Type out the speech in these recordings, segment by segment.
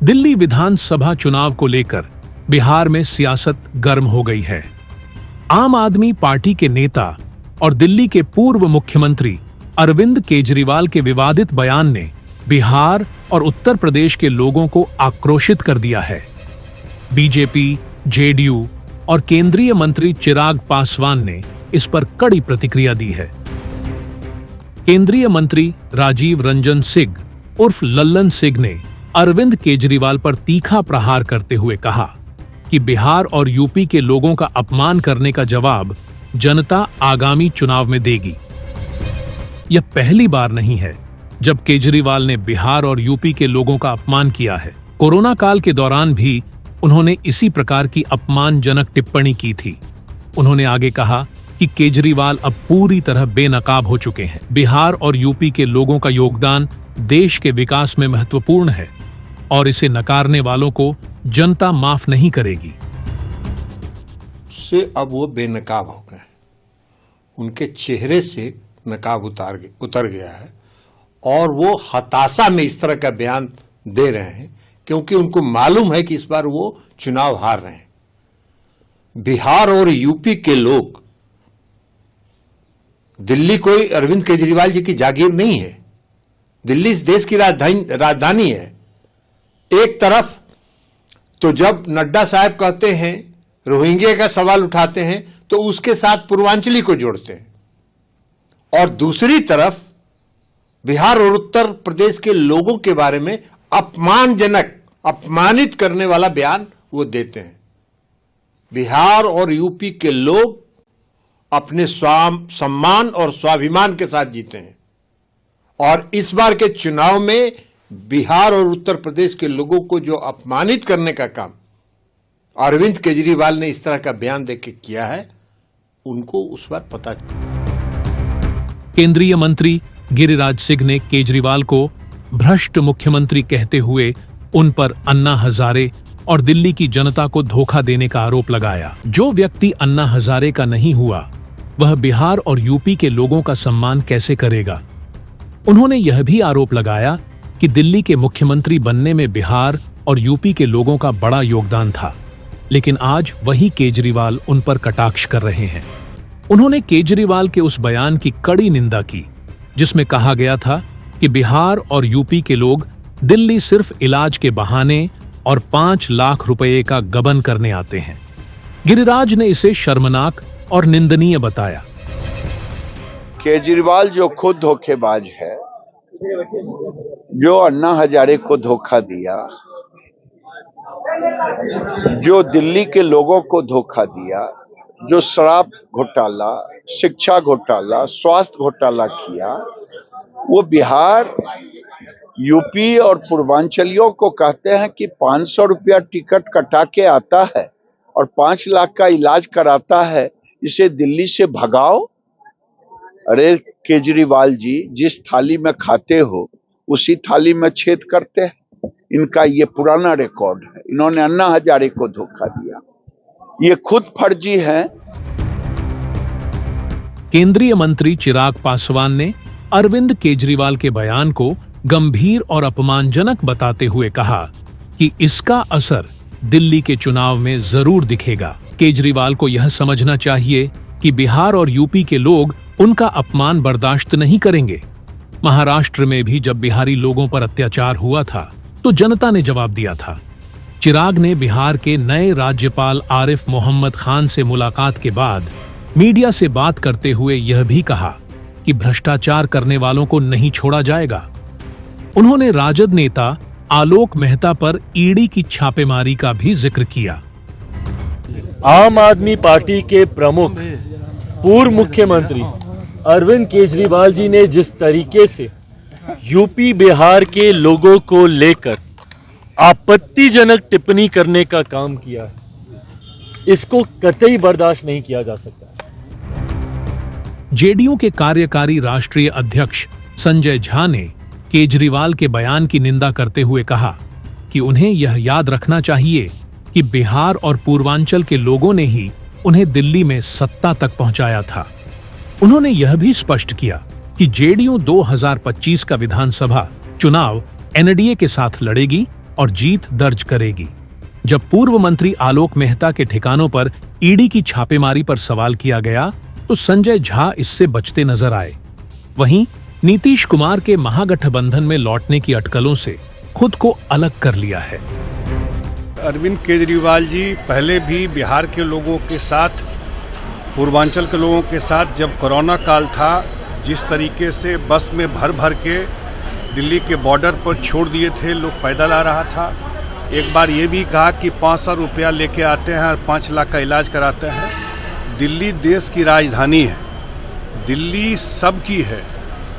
दिल्ली विधानसभा चुनाव को लेकर बिहार में सियासत गर्म हो गई है। आम आदमी पार्टी के नेता और दिल्ली के पूर्व मुख्यमंत्री अरविंद केजरीवाल के विवादित बयान ने बिहार और उत्तर प्रदेश के लोगों को आक्रोशित कर दिया है। बीजेपी, जेडीयू और केंद्रीय मंत्री चिराग पासवान ने इस पर कड़ी प्रतिक्रिया दी है। केंद्रीय मंत्री राजीव रंजन सिंह उर्फ लल्लन सिंह ने अरविंद केजरीवाल पर तीखा प्रहार करते हुए कहा कि बिहार और यूपी के लोगों का अपमान करने का जवाब जनता आगामी चुनाव में देगी। यह पहली बार नहीं है जब केजरीवाल ने बिहार और यूपी के लोगों का अपमान किया है। कोरोना काल के दौरान भी उन्होंने इसी प्रकार की अपमानजनक टिप्पणी की थी। उन्होंने आगे कहा कि केजरीवाल अब पूरी तरह बेनकाब हो चुके हैं। बिहार और यूपी के लोगों का योगदान देश के विकास में महत्वपूर्ण है और इसे नकारने वालों को जनता माफ नहीं करेगी। से अब वो बेनकाब हो गए, उनके चेहरे से नकाब उतर गया है और वो हताशा में इस तरह का बयान दे रहे हैं क्योंकि उनको मालूम है कि इस बार वो चुनाव हार रहे हैं। बिहार और यूपी के लोग, दिल्ली कोई अरविंद केजरीवाल जी की जागीर नहीं है। दिल्ली इस देश की राजधानी है। एक तरफ तो जब नड्डा साहब कहते हैं, रोहिंग्या का सवाल उठाते हैं तो उसके साथ पूर्वांचली को जोड़ते हैं, और दूसरी तरफ बिहार और उत्तर प्रदेश के लोगों के बारे में अपमानजनक, अपमानित करने वाला बयान वो देते हैं। बिहार और यूपी के लोग अपने सम्मान और स्वाभिमान के साथ जीते हैं और इस बार के चुनाव में बिहार और उत्तर प्रदेश के लोगों को जो अपमानित करने का काम अरविंद केजरीवाल ने इस तरह का बयान देके किया है, उनको उस बार पता। केंद्रीय मंत्री गिरिराज सिंह ने केजरीवाल को भ्रष्ट मुख्यमंत्री कहते हुए उन पर अन्ना हजारे और दिल्ली की जनता को धोखा देने का आरोप लगाया। जो व्यक्ति अन्ना हजारे का नहीं हुआ वह बिहार और यूपी के लोगों का सम्मान कैसे करेगा। उन्होंने यह भी आरोप लगाया कि दिल्ली के मुख्यमंत्री बनने में बिहार और यूपी के लोगों का बड़ा योगदान था, लेकिन आज वही केजरीवाल उन पर कटाक्ष कर रहे हैं। उन्होंने केजरीवाल के उस बयान की कड़ी निंदा की जिसमें कहा गया था कि बिहार और यूपी के लोग दिल्ली सिर्फ इलाज के बहाने और 5 लाख रुपए का गबन करने आते हैं। गिरिराज ने इसे शर्मनाक और निंदनीय बताया। केजरीवाल जो खुद धोखेबाज है, जो अन्ना हजारे को धोखा दिया, जो दिल्ली के लोगों को धोखा दिया, जो शराब घोटाला, शिक्षा घोटाला, स्वास्थ्य घोटाला किया, वो बिहार, यूपी और पूर्वांचलियों को कहते हैं कि 500 रुपया टिकट कटा के आता है और 5 लाख का इलाज कराता है, इसे दिल्ली से भगाओ। अरे केजरीवाल जी, जिस थाली में खाते हो उसी थाली में छेद करते हैं। इनका ये पुराना रिकॉर्ड है। इन्होंने अन्ना हजारे को धोखा दिया, ये खुद फर्जी हैं। केंद्रीय मंत्री चिराग पासवान ने अरविंद केजरीवाल के बयान को गंभीर और अपमानजनक बताते हुए कहा कि इसका असर दिल्ली के चुनाव में जरूर दिखेगा। केजरीवाल को यह समझना चाहिए कि बिहार और यूपी के लोग उनका अपमान बर्दाश्त नहीं करेंगे। महाराष्ट्र में भी जब बिहारी लोगों पर अत्याचार हुआ था तो जनता ने जवाब दिया था। चिराग ने बिहार के नए राज्यपाल आरिफ मोहम्मद खान से मुलाकात के बाद मीडिया से बात करते हुए यह भी कहा कि भ्रष्टाचार करने वालों को नहीं छोड़ा जाएगा। उन्होंने राजद नेता आलोक मेहता पर ईडी की छापेमारी का भी जिक्र किया। आम आदमी पार्टी के प्रमुख पूर्व मुख्यमंत्री अरविंद केजरीवाल जी ने जिस तरीके से यूपी बिहार के लोगों को लेकर आपत्तिजनक टिप्पणी करने का काम किया है, इसको कतई बर्दाश्त नहीं किया जा सकता। जेडीयू के कार्यकारी राष्ट्रीय अध्यक्ष संजय झा ने केजरीवाल के बयान की निंदा करते हुए कहा कि उन्हें यह याद रखना चाहिए कि बिहार और पूर्वांचल के लोगों ने ही उन्हें दिल्ली में सत्ता तक पहुंचाया था। उन्होंने यह भी स्पष्ट किया कि जेडीयू 2025 का विधानसभा चुनाव एनडीए के साथ लड़ेगी और जीत दर्ज करेगी। जब पूर्व मंत्री आलोक मेहता के ठिकानों पर ईडी की छापेमारी पर सवाल किया गया तो संजय झा इससे बचते नजर आए। वहीं नीतीश कुमार के महागठबंधन में लौटने की अटकलों से खुद को अलग कर लिया है। अरविंद केजरीवाल जी पहले भी बिहार के लोगों के साथ, पूर्वांचल के लोगों के साथ, जब कोरोना काल था, जिस तरीके से बस में भर भर के दिल्ली के बॉर्डर पर छोड़ दिए थे, लोग पैदल आ रहा था। एक बार ये भी कहा कि 500 रुपया लेके आते हैं और 5 लाख का इलाज कराते हैं। दिल्ली देश की राजधानी है, दिल्ली सबकी है,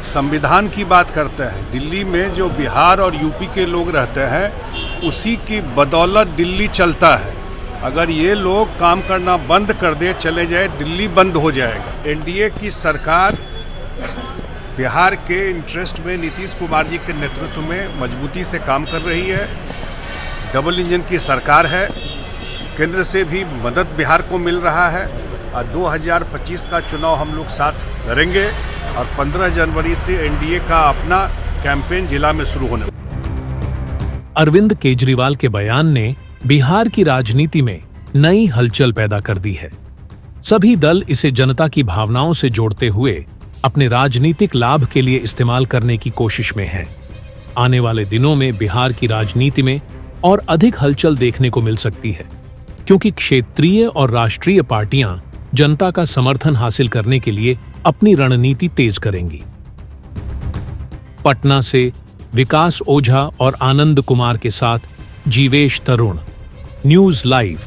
संविधान की बात करते हैं। दिल्ली में जो बिहार और यूपी के लोग रहते हैं, उसी की बदौलत दिल्ली चलता है। अगर ये लोग काम करना बंद कर दे, चले जाए, दिल्ली बंद हो जाएगा। एनडीए की सरकार बिहार के इंटरेस्ट में नीतीश कुमार जी के नेतृत्व में मजबूती से काम कर रही है। डबल इंजन की सरकार है, केंद्र से भी मदद बिहार को मिल रहा है और 2025 का चुनाव हम लोग साथ लड़ेंगे और 15 जनवरी से एनडीए का अपना कैंपेन जिला में शुरू होने वाला। अरविंद केजरीवाल के बयान ने बिहार की राजनीति में नई हलचल पैदा कर दी है। सभी दल इसे जनता की भावनाओं से जोड़ते हुए अपने राजनीतिक लाभ के लिए इस्तेमाल करने की कोशिश में हैं। आने वाले दिनों में बिहार की राजनीति में और अधिक हलचल देखने को मिल सकती है, क्योंकि क्षेत्रीय और राष्ट्रीय पार्टियां जनता का समर्थन हासिल करने के लिए अपनी रणनीति तेज करेंगी। पटना से विकास ओझा और आनंद कुमार के साथ जीवेश तरुण, न्यूज़ लाइव।